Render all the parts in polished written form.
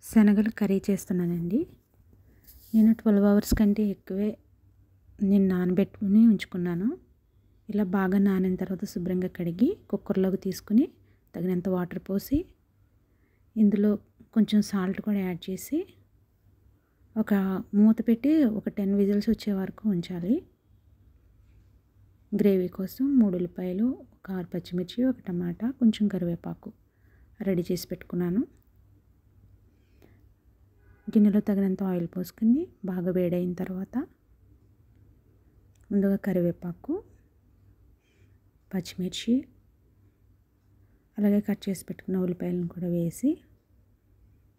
శనగలు కర్రీ చేస్తున్నానండి. నేను 12 అవర్స్ కంటే ఎక్కువే నానబెట్టుకుని ఉంచుకున్నాను. ఇలా బాగా నానిన తర్వాత శుభ్రంగా కడిగి కుక్కర్లోకి తీసుకుని తగినంత వాటర్ పోసి ఇందులో కొంచెం సాల్ట్ కూడా యాడ్ చేసి ఒక మూత పెట్టి ఒక 10 విజిల్స్ వచ్చే వరకు ఉంచాలి. గ్రేవీ కోసం 3 ఉల్లిపాయలు, ఒక 6 పచ్చిమిర్చి, ఒక టమాటా, కొంచెం కరివేపాకు రెడీ చేసి పెట్టుకున్నాను. గిన్నెలో తగినంత ఆయిల్ పోసుకుని బాగా వేడైన తర్వాత ముందుగా కరివేపాకు, పచ్చిమిర్చి, అలాగే కట్ చేసి పెట్టుకున్న ఉల్లిపాయలను కూడా వేసి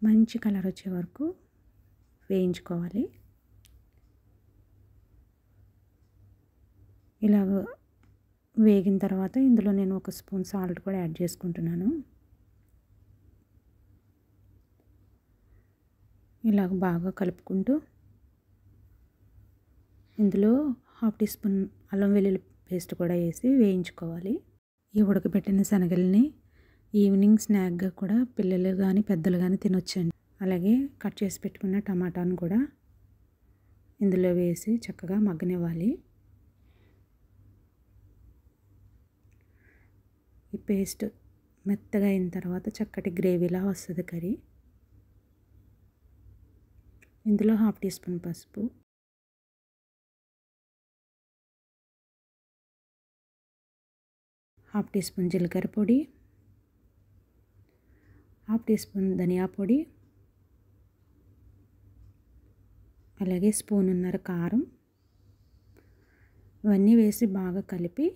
మంచి కలర్ వచ్చే వరకు వేయించుకోవాలి. ఇలా వేగిన తర్వాత ఇందులో నేను 1 స్పూన్ సాల్ట్ కూడా యాడ్ చేసుకుంటున్నాను. ఇలాగ బాగా కలుపుకుంటూ ఇందులో 1/2 టీ స్పూన్ అల్లం వెల్లుల్లి పేస్ట్ కూడా వేసి వేయించుకోవాలి. ఈ ఉడకబెట్టిన శనగల్ని ఈవినింగ్ స్నాక్గా కూడా పిల్లలు కానీ పెద్దలు కానీ తినొచ్చండి. అలాగే కట్ చేసి పెట్టుకున్న టమాటాను కూడా ఇందులో వేసి చక్కగా మగ్గనివ్వాలి. ఈ పేస్ట్ మెత్తగా అయిన తర్వాత చక్కటి గ్రేవీలా వస్తుంది కర్రీ. ఇందులో 1/2 టీ స్పూన్ పసుపు, 1/2 టీ స్పూన్ జీలకర్ర పొడి, 1/2 టీ స్పూన్ ధనియా పొడి, అలాగే స్పూనున్నర కారం ఇవన్నీ వేసి బాగా కలిపి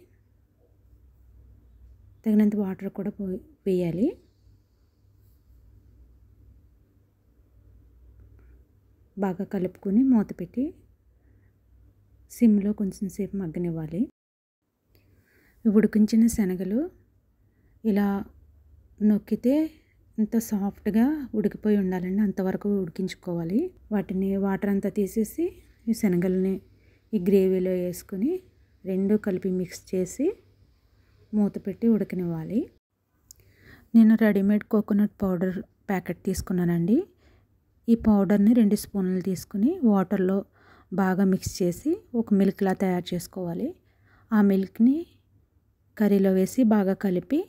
తగినంత వాటర్ కూడా వేయాలి. బాగా కలుపుకొని మూత పెట్టి సిమ్లో కొంచెం సేపు మగ్గనివ్వాలి. ఉడికించిన శనగలు ఇలా నొక్కితే ఇంత సాఫ్ట్గా ఉడికిపోయి ఉండాలండి, అంతవరకు ఉడికించుకోవాలి. వాటిని వాటర్ అంతా తీసేసి ఈ శనగల్ని ఈ గ్రేవీలో వేసుకుని రెండు కలిపి మిక్స్ చేసి మూత పెట్టి ఉడకనివ్వాలి. నేను రెడీమేడ్ కోకోనట్ పౌడర్ ప్యాకెట్ తీసుకున్నానండి. ఈ పౌడర్ని 2 స్పూన్లు తీసుకుని వాటర్లో బాగా మిక్స్ చేసి ఒక మిల్క్లా తయారు చేసుకోవాలి. ఆ మిల్క్ని కర్రీలో వేసి బాగా కలిపి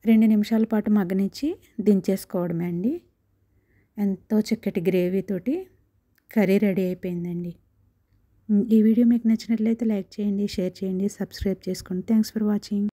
2 నిమిషాల పాటు మగ్గనిచ్చి దించేసుకోవడమే అండి. ఎంతో చక్కటి గ్రేవీతోటి కర్రీ రెడీ అయిపోయిందండి. ఈ వీడియో మీకు నచ్చినట్లయితే లైక్ చేయండి, షేర్ చేయండి, సబ్స్క్రైబ్ చేసుకోండి. Thanks for watching.